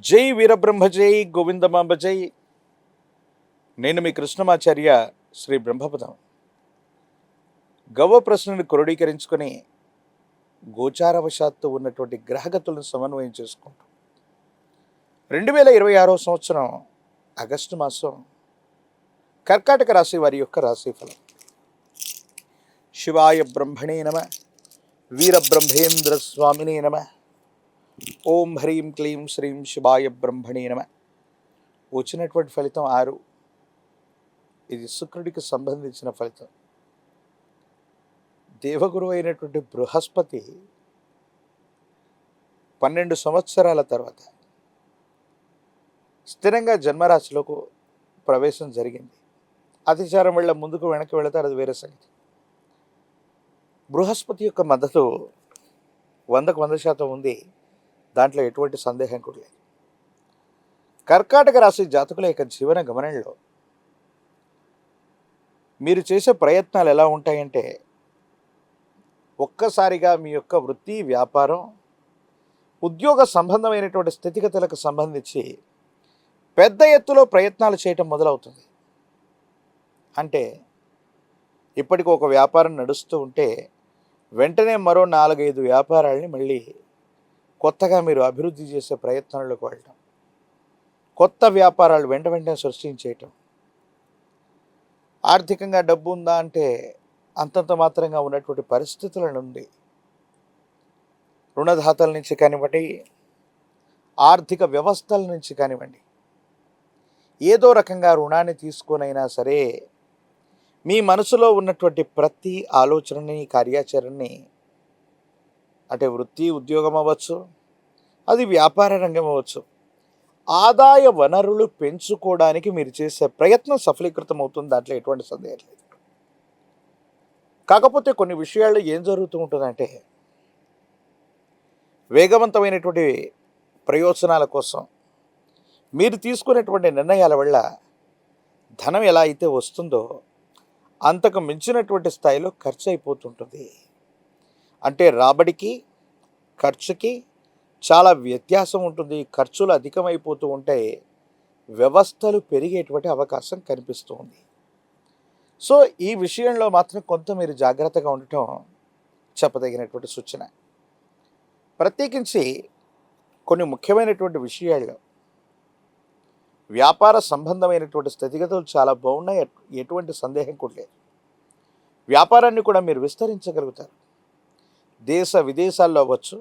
జై వీరబ్రహ్మ జై గోవిందమాంబ జై. నేను మీ కృష్ణమాచార్య శ్రీ బ్రహ్మపదం. గవ్వ ప్రశ్నను క్రోడీకరించుకొని గోచారవశాత్తు ఉన్నటువంటి గ్రహగతులను సమన్వయం చేసుకుంటూ 2026 సంవత్సరం ఆగస్టు మాసం కర్కాటక రాశి వారి యొక్క రాశిఫలం. శివాయ బ్రహ్మణే నమ, వీరబ్రహ్మేంద్ర స్వామినే నమ, ఓం హ్రీం క్లీం శ్రీం శివాయ బ్రహ్మణే నమ. వచ్చినటువంటి ఫలితం 6. ఇది శుక్రుడికి సంబంధించిన ఫలితం. దేవగురు అయినటువంటి బృహస్పతి 12 సంవత్సరాల తర్వాత స్థిరంగా జన్మరాశిలోకి ప్రవేశం జరిగింది. అతిచారం వల్ల ముందుకు వెనక్కి వెళతారు, అది వేరే సంగతి. బృహస్పతి యొక్క మద్దతు 100కు 100% ఉంది. దాంట్లో ఎటువంటి సందేహం కూడా లేదు. కర్కాటక రాశి జాతకుల యొక్క జీవన గమనంలో మీరు చేసే ప్రయత్నాలు ఎలా ఉంటాయంటే, ఒక్కసారిగా మీ యొక్క వృత్తి, వ్యాపారం, ఉద్యోగ సంబంధమైనటువంటి స్థితిగతులకు సంబంధించి పెద్ద ఎత్తులో ప్రయత్నాలు చేయటం మొదలవుతుంది. అంటే ఇప్పటికి ఒక వ్యాపారం నడుస్తూ ఉంటే వెంటనే మరో 4-5 వ్యాపారాలని మళ్ళీ కొత్తగా మీరు అభివృద్ధి చేసే ప్రయత్నాల్లోకి వెళ్ళటం, కొత్త వ్యాపారాలు వెంటనే సృష్టించేయటం. ఆర్థికంగా డబ్బు ఉందా అంటే అంతంత మాత్రంగా ఉన్నటువంటి పరిస్థితుల నుండి రుణదాతల నుంచి కానివ్వండి, ఆర్థిక వ్యవస్థల నుంచి కానివ్వండి, ఏదో రకంగా రుణాన్ని తీసుకొనైనా సరే మీ మనసులో ఉన్నటువంటి ప్రతి ఆలోచనని, కార్యాచరణని, అంటే వృత్తి ఉద్యోగం అవ్వచ్చు, అది వ్యాపార రంగం అవ్వచ్చు, ఆదాయ వనరులు పెంచుకోవడానికి మీరు చేసే ప్రయత్నం సఫలీకృతం అవుతుంది. దాంట్లో ఎటువంటి సందేహం లేదు. కాకపోతే కొన్ని విషయాల్లో ఏం జరుగుతూ ఉంటుందంటే, వేగవంతమైనటువంటి ప్రయోజనాల కోసం మీరు తీసుకునేటువంటి నిర్ణయాల వల్ల ధనం ఎలా అయితే వస్తుందో అంతకు మించినటువంటి స్థాయిలో ఖర్చు అయిపోతుంటుంది. అంటే రాబడికి ఖర్చుకి చాలా వ్యత్యాసం ఉంటుంది. ఖర్చులు అధికమైపోతూ ఉంటే వ్యవస్థలు పెరిగేటువంటి అవకాశం కనిపిస్తూ ఉంది. సో ఈ విషయంలో మాత్రం కొంత మీరు జాగ్రత్తగా ఉండటం చెప్పదగినటువంటి సూచన. ప్రత్యేకించి కొన్ని ముఖ్యమైనటువంటి విషయాల్లో వ్యాపార సంబంధమైనటువంటి స్థితిగతులు చాలా బాగున్నాయి, ఎటువంటి సందేహం కూడా లేదు. వ్యాపారాన్ని కూడా మీరు విస్తరించగలుగుతారు. దేశ విదేశాల్లో అవ్వచ్చు,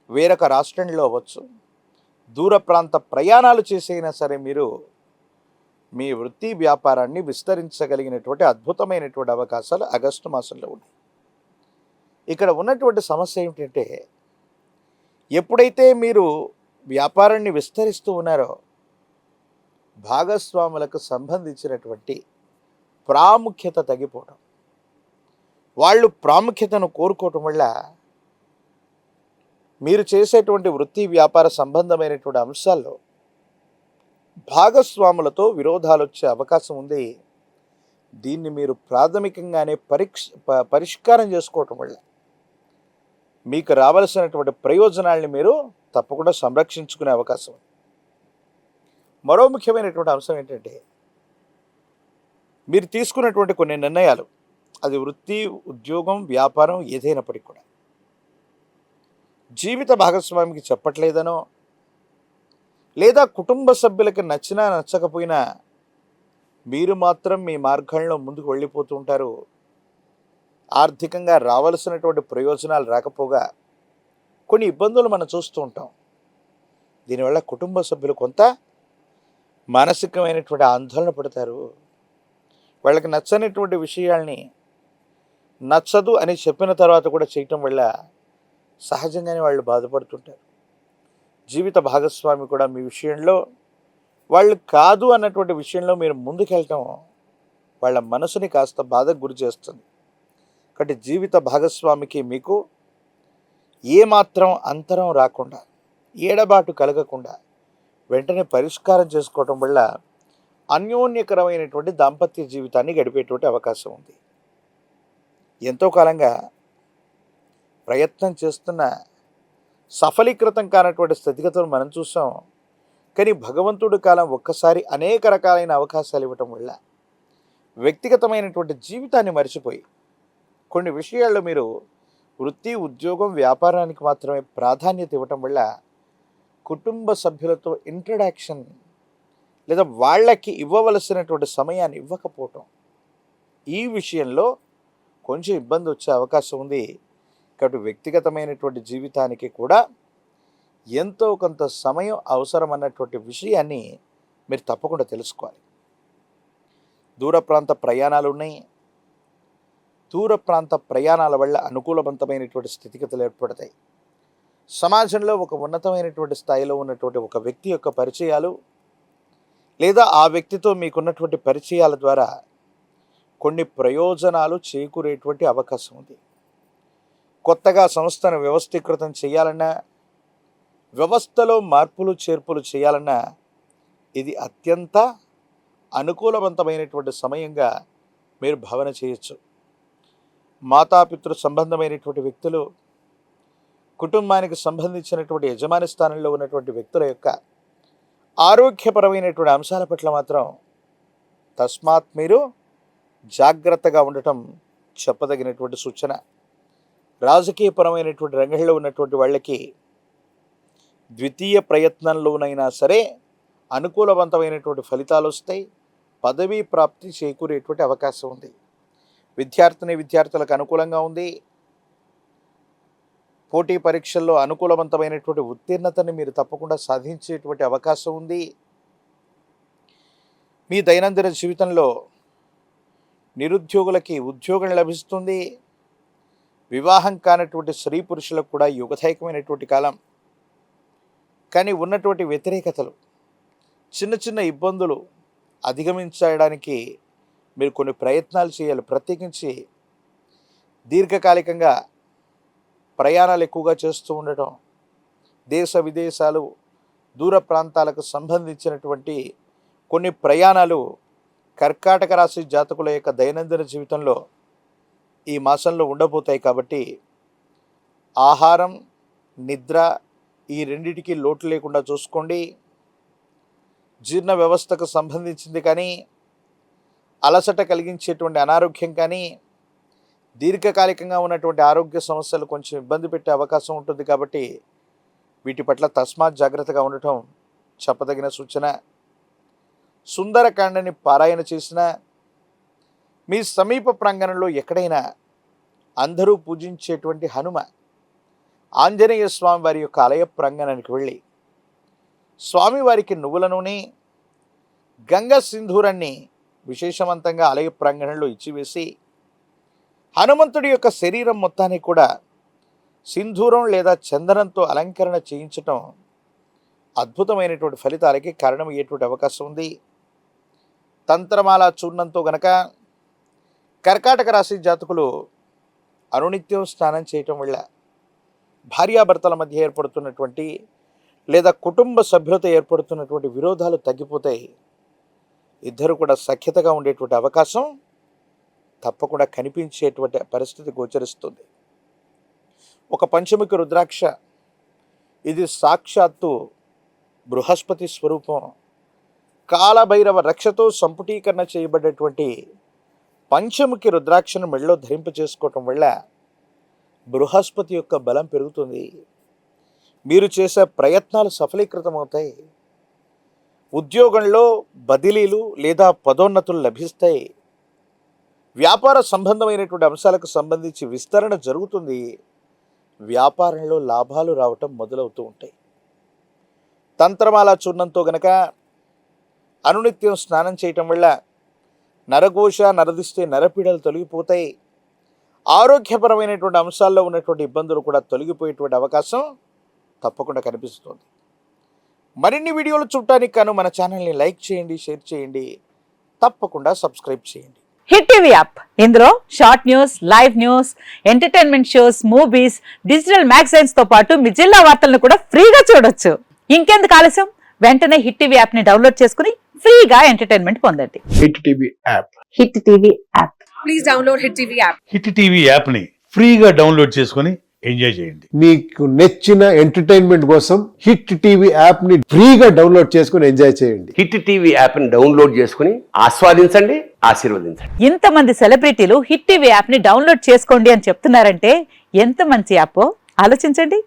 వేరొక రాష్ట్రంలో అవ్వచ్చు, దూర ప్రాంత ప్రయాణాలు చేసైనా సరే మీరు మీ వృత్తి వ్యాపారాన్ని విస్తరించగలిగినటువంటి అద్భుతమైనటువంటి అవకాశాలు ఆగస్టు మాసంలో ఉన్నాయి. ఇక్కడ ఉన్నటువంటి సమస్య ఏమిటంటే, ఎప్పుడైతే మీరు వ్యాపారాన్ని విస్తరిస్తూ ఉన్నారో భాగస్వాములకు సంబంధించినటువంటి ప్రాముఖ్యత తగ్గిపోవడం, వాళ్ళు ప్రాముఖ్యతను కోరుకోవటం వల్ల మీరు చేసేటువంటి వృత్తి వ్యాపార సంబంధమైనటువంటి అంశాల్లో భాగస్వాములతో విరోధాలు వచ్చే అవకాశం ఉంది. దీన్ని మీరు ప్రాథమికంగానే పరిష్కారం చేసుకోవటం వల్ల మీకు రావాల్సినటువంటి ప్రయోజనాల్ని మీరు తప్పకుండా సంరక్షించుకునే అవకాశం ఉంది. మరో ముఖ్యమైనటువంటి అంశం ఏంటంటే, మీరు తీసుకున్నటువంటి కొన్ని నిర్ణయాలు, అది వృత్తి, ఉద్యోగం, వ్యాపారం ఏదైనప్పటికీ కూడా జీవిత భాగస్వామికి చెప్పట్లేదనో, లేదా కుటుంబ సభ్యులకి నచ్చినా నచ్చకపోయినా మీరు మాత్రం మీ మార్గంలో ముందుకు వెళ్ళిపోతూ ఉంటారు. ఆర్థికంగా రావాల్సినటువంటి ప్రయోజనాలు రాకపోగా కొన్ని ఇబ్బందులు మనం చూస్తూ ఉంటాం. దీనివల్ల కుటుంబ సభ్యులు కొంత మానసికమైనటువంటి ఆందోళన పడతారు. వాళ్ళకి నచ్చనిటువంటి విషయాల్ని నచ్చదు అని చెప్పిన తర్వాత కూడా చేయటం వల్ల సహజంగానే వాళ్ళు బాధపడుతుంటారు. జీవిత భాగస్వామి కూడా మీ విషయంలో వాళ్ళు కాదు అన్నటువంటి విషయంలో మీరు ముందుకెళ్ళటం వాళ్ళ మనసుని కాస్త బాధకు గురి చేస్తుంది. కాబట్టి జీవిత భాగస్వామికి మీకు ఏమాత్రం అంతరం రాకుండా, ఏడబాటు కలగకుండా వెంటనే పరిష్కారం చేసుకోవటం వల్ల అన్యోన్యకరమైనటువంటి దాంపత్య జీవితాన్ని గడిపేటువంటి అవకాశం ఉంది. ఎంతో కాలంగా ప్రయత్నం చేస్తున్న సఫలీకృతం కానటువంటి స్థితిగతులు మనం చూసాం. కానీ భగవంతుడి కాలం ఒక్కసారి అనేక రకాలైన అవకాశాలు ఇవ్వటం వల్ల వ్యక్తిగతమైనటువంటి జీవితాన్ని మర్చిపోయి కొన్ని విషయాల్లో మీరు వృత్తి, ఉద్యోగం, వ్యాపారానికి మాత్రమే ప్రాధాన్యత ఇవ్వటం వల్ల కుటుంబ సభ్యులతో ఇంట్రడక్షన్ లేదా వాళ్ళకి ఇవ్వవలసినటువంటి సమయాన్ని ఇవ్వకపోవటం, ఈ విషయంలో కొంచెం ఇబ్బంది వచ్చే అవకాశం ఉంది. కాబట్టి వ్యక్తిగతమైనటువంటి జీవితానికి కూడా ఎంతో కొంత సమయం అవసరం అన్నటువంటి విషయాన్ని మీరు తప్పకుండా తెలుసుకోవాలి. దూర ప్రాంత ప్రయాణాలు ఉన్నాయి. దూర ప్రాంత ప్రయాణాల వల్ల అనుకూలవంతమైనటువంటి స్థితిగతులు ఏర్పడతాయి. సమాజంలో ఒక ఉన్నతమైనటువంటి స్థాయిలో ఉన్నటువంటి ఒక వ్యక్తి యొక్క పరిచయాలు లేదా ఆ వ్యక్తితో మీకున్నటువంటి పరిచయాల ద్వారా కొన్ని ప్రయోజనాలు చేకూరేటువంటి అవకాశం ఉంది. కొత్తగా సంస్థను వ్యవస్థీకృతం చేయాలన్నా, వ్యవస్థలో మార్పులు చేర్పులు చేయాలన్నా ఇది అత్యంత అనుకూలవంతమైనటువంటి సమయంగా మీరు భావన చేయొచ్చు. మాతాపితృ సంబంధమైనటువంటి వ్యక్తులు, కుటుంబానికి సంబంధించినటువంటి యజమాని స్థానంలో ఉన్నటువంటి వ్యక్తుల యొక్క ఆరోగ్యపరమైనటువంటి అంశాల పట్ల మాత్రం తస్మాత్ మీరు జాగ్రత్తగా ఉండటం చెప్పదగినటువంటి సూచన. రాజకీయపరమైనటువంటి రంగంలో ఉన్నటువంటి వాళ్ళకి ద్వితీయ ప్రయత్నంలోనైనా సరే అనుకూలవంతమైనటువంటి ఫలితాలు వస్తాయి. పదవీ ప్రాప్తి చేకూరేటువంటి అవకాశం ఉంది. విద్యార్థులకు అనుకూలంగా ఉంది. పోటీ పరీక్షల్లో అనుకూలవంతమైనటువంటి ఉత్తీర్ణతని మీరు తప్పకుండా సాధించేటువంటి అవకాశం ఉంది. మీ దైనందిన జీవితంలో నిరుద్యోగులకి ఉద్యోగం లభిస్తుంది. వివాహం కానటువంటి స్త్రీ పురుషులకు కూడా యుగదాయకమైనటువంటి కాలం. కానీ ఉన్నటువంటి వ్యతిరేకతలు, చిన్న చిన్న ఇబ్బందులు అధిగమించడానికి మీరు కొన్ని ప్రయత్నాలు చేయాలి. ప్రత్యేకించి దీర్ఘకాలికంగా ప్రయాణాలు ఎక్కువగా చేస్తూ ఉండటం, దేశ విదేశాలు, దూర ప్రాంతాలకు సంబంధించినటువంటి కొన్ని ప్రయాణాలు కర్కాటక రాశి జాతకుల యొక్క దైనందిన జీవితంలో ఈ మాసంలో ఉండబోతాయి. కాబట్టి ఆహారం, నిద్ర ఈ రెండిటికి లోటు లేకుండా చూసుకోండి. జీర్ణ వ్యవస్థకు సంబంధించింది కానీ, అలసట కలిగించేటువంటి అనారోగ్యం కానీ, దీర్ఘకాలికంగా ఉన్నటువంటి ఆరోగ్య సమస్యలు కొంచెం ఇబ్బంది పెట్టే అవకాశం ఉంటుంది. కాబట్టి వీటి పట్ల తస్మాత్ జాగ్రత్తగా ఉండటం చెప్పదగిన సూచన. సుందరకాండని పారాయణ చేసిన, మీ సమీప ప్రాంగణంలో ఎక్కడైనా అందరూ పూజించేటువంటి హనుమ ఆంజనేయ స్వామి వారి యొక్క ఆలయ ప్రాంగణానికి వెళ్ళి స్వామివారికి నువ్వుల నూనె, గంగ సింధూరాన్ని విశేషవంతంగా ఆలయ ప్రాంగణంలో ఇచ్చివేసి హనుమంతుడి యొక్క శరీరం మొత్తాన్ని కూడా సింధూరం లేదా చందనంతో అలంకరణ చేయించటం అద్భుతమైనటువంటి ఫలితాలకి కారణమయ్యేటువంటి అవకాశం ఉంది. తంత్రమాల చూర్ణంతో గనక కర్కాటక రాశి జాతకులు అనునిత్యం స్నానం చేయటం వల్ల భార్యాభర్తల మధ్య ఏర్పడుతున్నటువంటి లేదా కుటుంబ సభ్యులతో ఏర్పడుతున్నటువంటి విరోధాలు తగ్గిపోతాయి. ఇద్దరు కూడా సఖ్యతగా ఉండేటువంటి అవకాశం తప్పకుండా కనిపించేటువంటి పరిస్థితి గోచరిస్తుంది. ఒక పంచముఖి రుద్రాక్ష, ఇది సాక్షాత్తు బృహస్పతి స్వరూపం. కాలభైరవ రక్షతో సంపుటీకరణ చేయబడేటువంటి పంచముఖి రుద్రాక్షను మెడలో ధరింప చేసుకోవటం వల్ల బృహస్పతి యొక్క బలం పెరుగుతుంది. మీరు చేసే ప్రయత్నాలు సఫలీకృతమవుతాయి. ఉద్యోగంలో బదిలీలు లేదా పదోన్నతులు లభిస్తాయి. వ్యాపార సంబంధమైనటువంటి అంశాలకు సంబంధించి విస్తరణ జరుగుతుంది. వ్యాపారంలో లాభాలు రావటం మొదలవుతూ ఉంటాయి. తంత్రమాల చూర్ణంతో గనక అనునిత్యం స్నానం చేయటం వల్ల నరఘోష, నరదిష్టి, నరపీడలు తొలగిపోతాయి. ఆరోగ్యపరమైనటువంటి అంశాల్లో ఉన్నటువంటి ఇబ్బందులు కూడా తొలగిపోయేటువంటి అవకాశం తప్పకుండా కనిపిస్తుంది. మరిన్ని వీడియోలు చూడటానికి గాను మన ఛానల్ని లైక్ చేయండి, షేర్ చేయండి, తప్పకుండా సబ్స్క్రైబ్ చేయండి. హిట్ టీవీ యాప్, ఇందులో short news, live news, entertainment shows, movies, digital magazines తో పాటు మీ జిల్లా వార్తలను కూడా ఫ్రీగా చూడొచ్చు. ఇంకెందుకు ఆలస్యం, వెంటనే హిట్ టీవీ యాప్ ని డౌన్లోడ్ చేసుకుని ఫ్రీగా ఎంటర్టైన్మెంట్ పొందండి. Hit TV app. Hit TV app. Please download Hit TV app. Hit TV app ని ఫ్రీగా డౌన్లోడ్ చేసుకొని ఎంజాయ్ చేయండి. మీకు నచ్చిన ఎంటర్టైన్మెంట్ కోసం హిట్ టీవీ యాప్ ని ఫ్రీగా డౌన్లోడ్ చేసుకుని ఎంజాయ్ చేయండి. హిట్ టీవీ యాప్ని డౌన్లోడ్ చేసుకుని ఆస్వాదించండి, ఆశీర్వదించండి. ఇంతమంది సెలబ్రిటీలు హిట్ టీవీ యాప్ ని డౌన్లోడ్ చేసుకోండి అని చెప్తున్నారంటే ఎంత మంచి యాప్ ఆలోచించండి.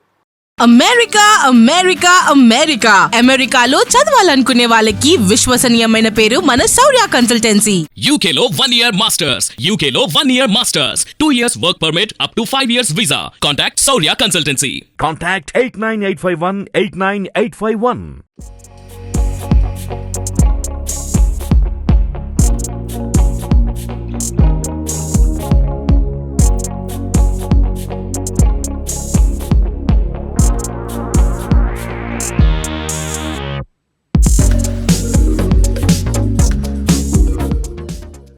అమెరికా అమెరికా అమెరికా అమెరికాలో చదవాలనుకునే వాళ్ళకి విశ్వసనీయమైన పేరు మన శౌర్య కన్సల్టెన్సీ. UK లో 1 year masters. UK లో 1 year masters. 2 years work permit up to 5 years visa. Contact Saurya Consultancy. Contact 89851 89851.